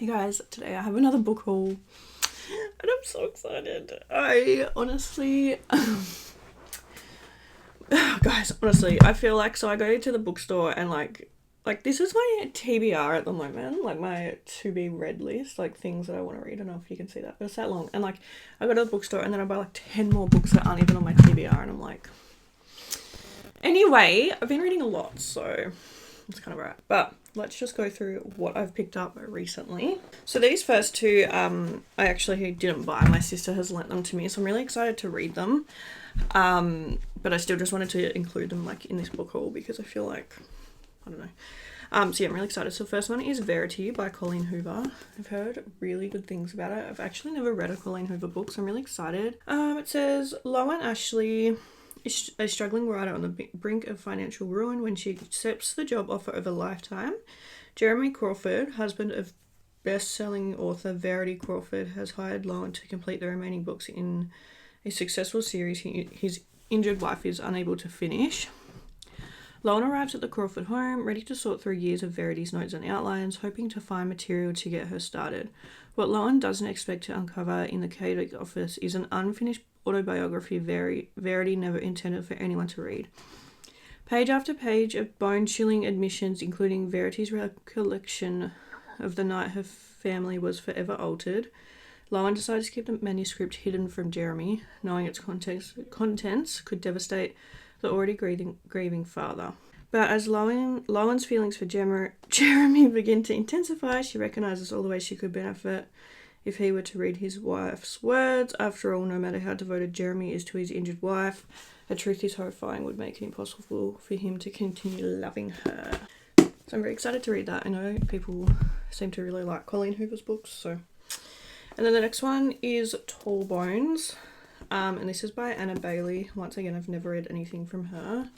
Hey guys, today I have another book haul and I'm so excited. I honestly, guys, honestly, I feel like, so I go to the bookstore and like this is my TBR at the moment, like my to be read list, like things that I want to read. I don't know if you can see that, but it's that long. And like I go to the bookstore and then I buy like 10 more books that aren't even on my TBR and I'm like, anyway, I've been reading a lot, so it's kind of right. But let's just go through what I've picked up recently. So these first two, I actually didn't buy. My sister has lent them to me, so I'm really excited to read them. But I still just wanted to include them like in this book haul because I feel like, I don't know. So yeah, I'm really excited. So the first one is Verity by Colleen Hoover. I've heard really good things about it. I've actually never read a Colleen Hoover book, so I'm really excited. It says Loan Ashley is a struggling writer on the brink of financial ruin when she accepts the job offer of a lifetime. Jeremy Crawford, husband of best-selling author Verity Crawford, has hired Loan to complete the remaining books in a successful series his injured wife is unable to finish. Loan arrives at the Crawford home, ready to sort through years of Verity's notes and outlines, hoping to find material to get her started. What Loan doesn't expect to uncover in the chaotic office is an unfinished autobiography Verity never intended for anyone to read. Page after page of bone-chilling admissions, including Verity's recollection of the night her family was forever altered. Loan decides to keep the manuscript hidden from Jeremy, knowing its contents could devastate the already grieving father. But as Lowen's feelings for Jeremy begin to intensify, she recognises all the ways she could benefit if he were to read his wife's words. After all, no matter how devoted Jeremy is to his injured wife, a truth is horrifying would make it impossible for him to continue loving her. So I'm very excited to read that. I know people seem to really like Colleen Hoover's books, so. And then the next one is Tall Bones, and this is by Anna Bailey. Once again, I've never read anything from her.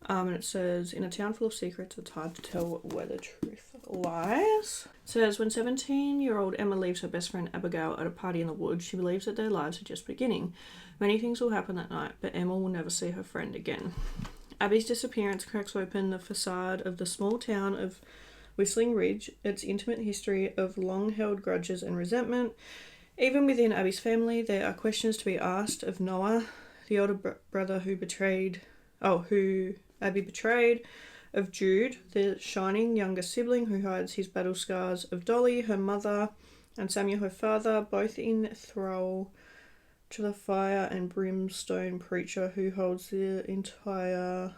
And it says, in a town full of secrets, it's hard to tell where the truth lies. It says, when 17-year-old Emma leaves her best friend Abigail at a party in the woods, she believes that their lives are just beginning. Many things will happen that night, but Emma will never see her friend again. Abby's disappearance cracks open the facade of the small town of Whistling Ridge, its intimate history of long-held grudges and resentment. Even within Abby's family, there are questions to be asked of Noah, the older brother who Abby betrayed, of Jude, the shining younger sibling who hides his battle scars, of Dolly, her mother, and Samuel, her father, both in thrall to the fire and brimstone preacher who holds the entire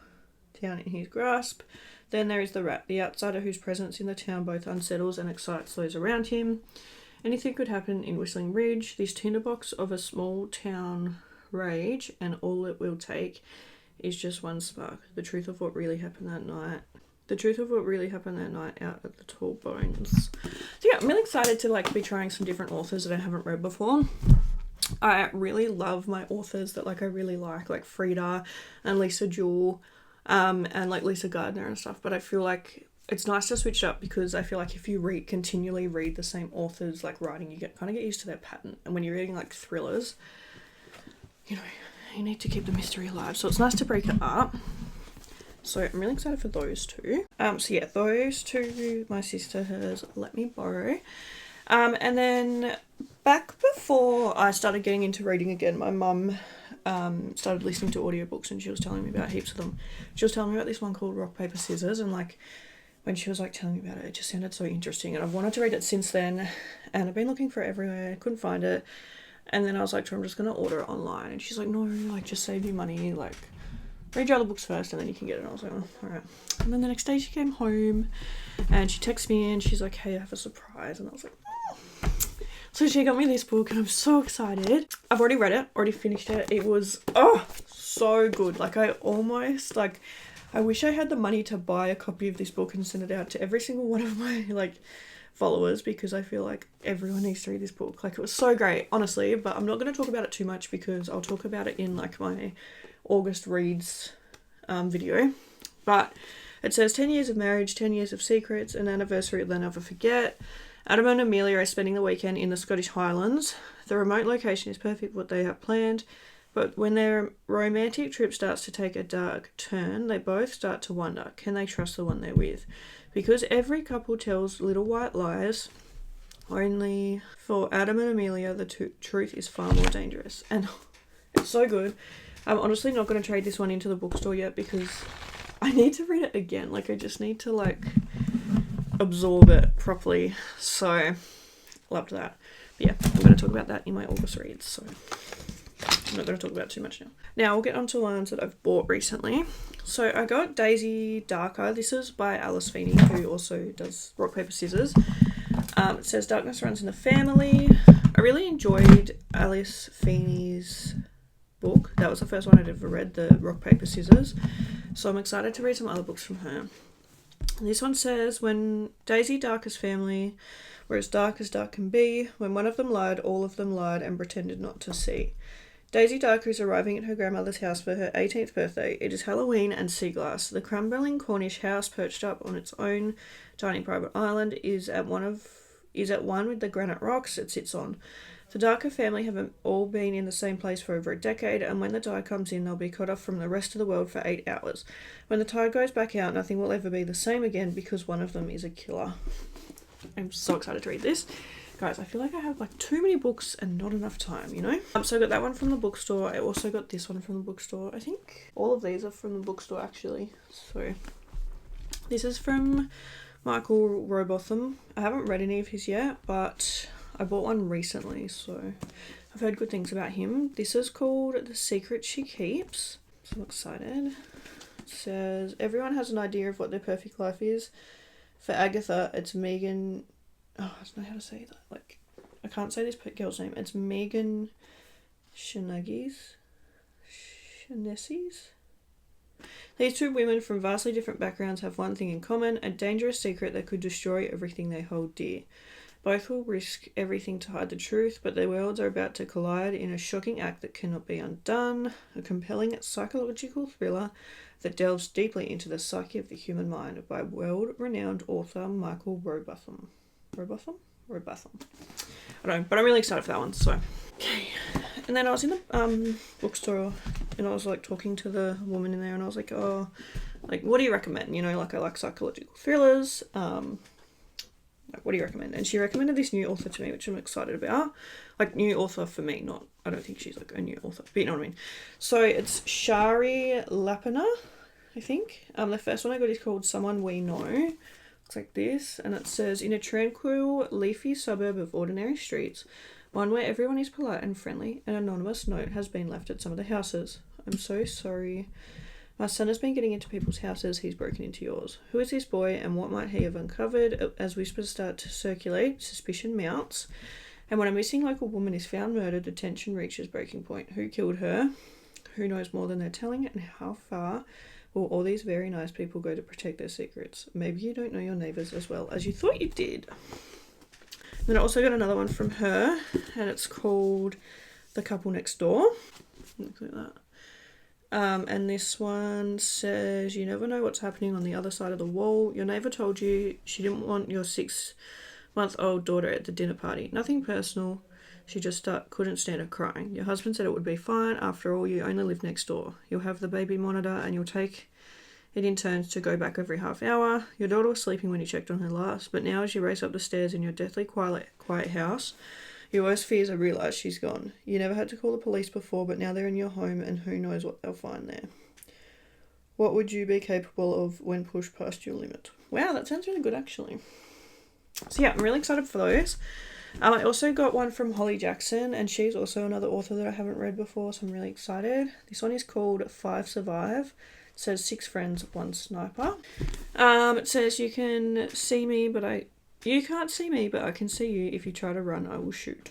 town in his grasp. Then there is the rat, the outsider whose presence in the town both unsettles and excites those around him. Anything could happen in Whistling Ridge, this tinderbox of a small town rage, and all it will take is just one spark. The truth of what really happened that night. Out at the Tall Bones. So yeah, I'm really excited to be trying some different authors that I haven't read before. I really love my authors that I really like Frida and Lisa Jewell, and Lisa Gardner and stuff. But I feel like it's nice to switch up because I feel like if you continually read the same authors writing, you kind of get used to their pattern. And when you're reading thrillers, you need to keep the mystery alive. So it's nice to break it up. So I'm really excited for those two. So yeah, those two my sister has let me borrow. And then back before I started getting into reading again, my mum started listening to audiobooks and she was telling me about heaps of them. She was telling me about this one called Rock, Paper, Scissors, and when she was telling me about it, it just sounded so interesting, and I've wanted to read it since then, and I've been looking for it everywhere, I couldn't find it, and then I was like, I'm just going to order it online, and she's like, no, just save you money, read your other books first and then you can get it. And I was like, oh, alright. And then the next day she came home and she texted me and she's like, hey, I have a surprise, and I was like, oh. So she got me this book and I'm so excited. I've already read it, already finished it. It was, so good. I almost, I wish I had the money to buy a copy of this book and send it out to every single one of my, followers, because I feel like everyone needs to read this book. It was so great, honestly, but I'm not going to talk about it too much because I'll talk about it in, my August Reads video. But it says 10 years of marriage, 10 years of secrets, an anniversary they'll never forget. Adam and Amelia are spending the weekend in the Scottish Highlands. The remote location is perfect for what they have planned, but when their romantic trip starts to take a dark turn, they both start to wonder, can they trust the one they're with? Because every couple tells little white lies, Only for Adam and Amelia, the truth is far more dangerous. And it's so good. I'm honestly not going to trade this one into the bookstore yet because I need to read it again. Like, I just need to, like, absorb it properly. So, loved that. But yeah, I'm going to talk about that in my August reads. So, I'm not going to talk about it too much now. Now, we'll get on to ones that I've bought recently. So, I got Daisy Darker. This is by Alice Feeney, who also does rock, paper, scissors. It says Darkness Runs in the Family. I really enjoyed Alice Feeney's book. That was the first one I'd ever read, the rock, paper, scissors. So I'm excited to read some other books from her. This one says, when Daisy Darker's family were as dark can be, when one of them lied, all of them lied and pretended not to see. Daisy Darker is arriving at her grandmother's house for her 18th birthday. It is Halloween and sea glass. The crumbling Cornish house, perched up on its own tiny private island, is at one with the granite rocks it sits on. The Darker family have all been in the same place for over a decade, and when the tide comes in, they'll be cut off from the rest of the world for 8 hours. When the tide goes back out, nothing will ever be the same again because one of them is a killer. I'm so excited to read this. Guys, I feel like I have like too many books and not enough time, you know? So I got that one from the bookstore. I also got this one from the bookstore. I think all of these are from the bookstore, actually. So this is from Michael Robotham. I haven't read any of his yet, but I bought one recently, so I've heard good things about him. This is called The Secret She Keeps. So I'm excited. It says, everyone has an idea of what their perfect life is. For Agatha, it's Megan... Oh, I don't know how to say that. Like, I can't say this girl's name. It's Megan Shanagis. These two women from vastly different backgrounds have one thing in common, a dangerous secret that could destroy everything they hold dear. Both will risk everything to hide the truth, but their worlds are about to collide in a shocking act that cannot be undone, a compelling psychological thriller that delves deeply into the psyche of the human mind by world-renowned author Michael Robotham. Robotham? I don't know, but I'm really excited for that one, so. Okay. And then I was in the bookstore and I was like talking to the woman in there and I was like, oh, like, what do you recommend? You know, like I like psychological thrillers. Like, what do you recommend? And she recommended this new author to me, which I'm excited about. Like, new author for me, not, I don't think she's like a new author, but you know what I mean. So it's Shari Lapina, I think. The first one I got is called Someone We Know. Looks like this, and it says, in a tranquil, leafy suburb of ordinary streets, one where everyone is polite and friendly, an anonymous note has been left at some of the houses. I'm so sorry. My son has been getting into people's houses. He's broken into yours. Who is this boy and what might he have uncovered? As whispers start to circulate, suspicion mounts. And when a missing local woman is found murdered, the tension reaches breaking point. Who killed her? Who knows more than they're telling? And how far will all these very nice people go to protect their secrets? Maybe you don't know your neighbours as well as you thought you did. Then I also got another one from her, and it's called The Couple Next Door. Looks like that. And this one says, you never know what's happening on the other side of the wall. Your neighbour told you she didn't want your 6-month-old daughter at the dinner party. Nothing personal. She just couldn't stand her crying. Your husband said it would be fine. After all, you only live next door. You'll have the baby monitor and you'll take it in turns to go back every half hour. Your daughter was sleeping when you checked on her last, but now as you race up the stairs in your deathly quiet house, your worst fears are realised she's gone. You never had to call the police before, but now they're in your home and who knows what they'll find there. What would you be capable of when pushed past your limit? Wow, that sounds really good actually. So yeah, I'm really excited for those. I also got one from Holly Jackson, and she's also another author that I haven't read before, so I'm really excited. This one is called 5 Survive. It says 6 friends, 1 sniper. It says you can't see me, but I can see you. If you try to run, I will shoot.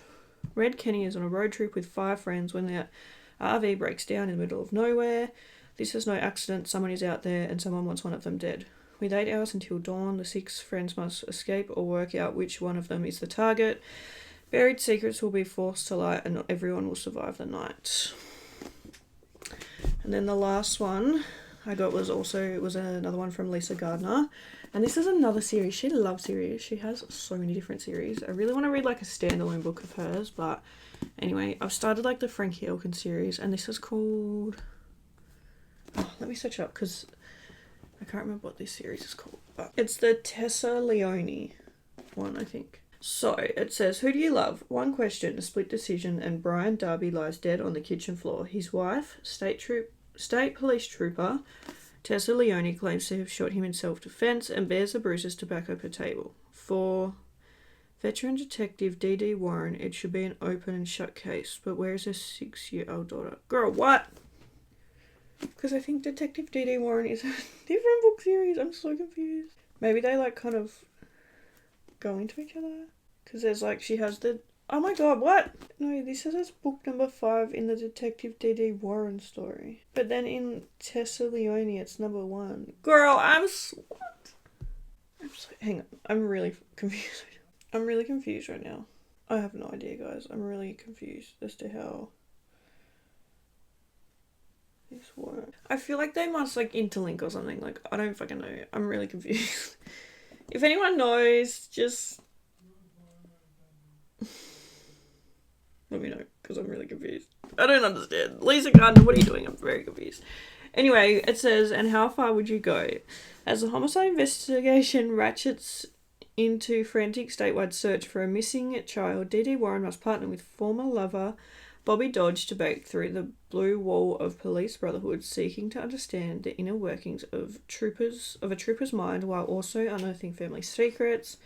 Red Kenny is on a road trip with 5 friends when their RV breaks down in the middle of nowhere. This is no accident. Someone is out there and someone wants one of them dead. With 8 hours until dawn, the 6 friends must escape or work out which one of them is the target. Buried secrets will be forced to light and not everyone will survive the night. And then the last one I got was another one from Lisa Gardner. And this is another series. She loves series. She has so many different series. I really want to read like a standalone book of hers, but anyway, I've started like the Frankie Elkin series, and this is called... Oh, let me search it up because I can't remember what this series is called. But it's the Tessa Leone one, I think. So it says, who do you love? One question, a split decision, and Brian Darby lies dead on the kitchen floor. His wife, state police trooper Tessa Leone, claims to have shot him in self-defense and bears the bruises to back up her table. For veteran detective D.D. Warren, it should be an open and shut case, but where is her 6-year-old daughter? Girl, what? Because I think Detective D.D. Warren is a different book series. I'm so confused. Maybe they like kind of go into each other. Because there's like, she has the... Oh my god, what? No, this says it's book number 5 in the Detective D.D. Warren story. But then in Tessa Leone, it's number 1. Girl, what? Hang on. I'm really confused. I'm really confused right now. I have no idea, guys. I'm really confused as to how this works. I feel like they must like interlink or something. Like, I don't fucking know. I'm really confused. If anyone knows, just let me know, because I'm really confused. I don't understand. Lisa Gardner, what are you doing? I'm very confused. Anyway, it says, and how far would you go? As the homicide investigation ratchets into frantic statewide search for a missing child, D.D. Warren must partner with former lover Bobby Dodge to break through the blue wall of police brotherhood, seeking to understand the inner workings of a trooper's mind while also unearthing family secrets.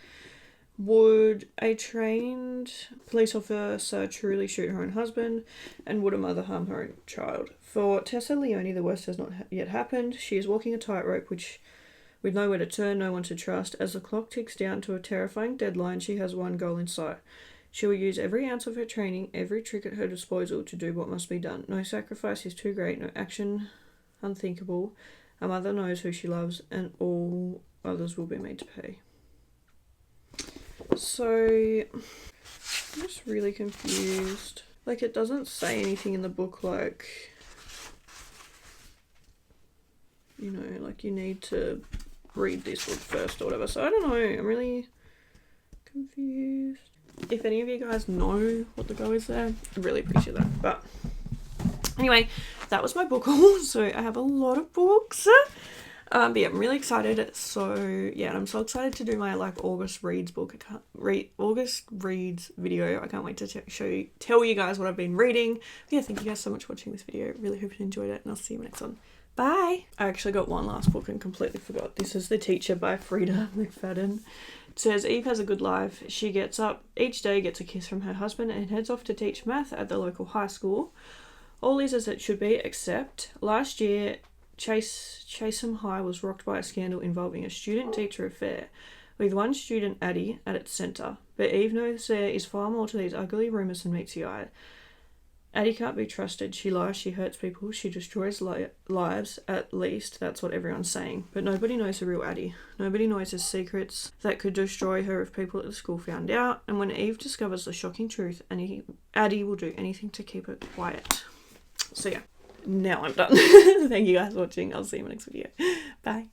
Would a trained police officer truly shoot her own husband? And would a mother harm her own child? For Tessa Leone, the worst has not yet happened. She is walking a tightrope with nowhere to turn, no one to trust. As the clock ticks down to a terrifying deadline, she has one goal in sight. She will use every ounce of her training, every trick at her disposal to do what must be done. No sacrifice is too great, no action unthinkable. A mother knows who she loves, and all others will be made to pay. So, I'm just really confused. Like, it doesn't say anything in the book like, you know, like you need to read this book first or whatever. So I don't know. I'm really confused. If any of you guys know what the go is there, I'd really appreciate that. But anyway, that was my book haul. So I have a lot of books. But yeah, I'm really excited. So yeah, I'm so excited to do my like August reads book. August reads video. I can't wait to tell you guys what I've been reading. But yeah, thank you guys so much for watching this video. Really hope you enjoyed it, and I'll see you in the next one. Bye. I actually got one last book and completely forgot. This is The Teacher by Frida McFadden. It says, Eve has a good life. She gets up each day, gets a kiss from her husband, and heads off to teach math at the local high school. All is as it should be, except last year, Chasem High was rocked by a scandal involving a student-teacher affair, with one student, Addie, at its centre. But Eve knows there is far more to these ugly rumours than meets the eye. Addie can't be trusted. She lies, she hurts people, she destroys lives, at least that's what everyone's saying. But nobody knows the real Addie. Nobody knows the secrets that could destroy her if people at the school found out. And when Eve discovers the shocking truth, Addie will do anything to keep it quiet. So yeah, now I'm done. Thank you guys for watching. I'll see you in my next video. Bye.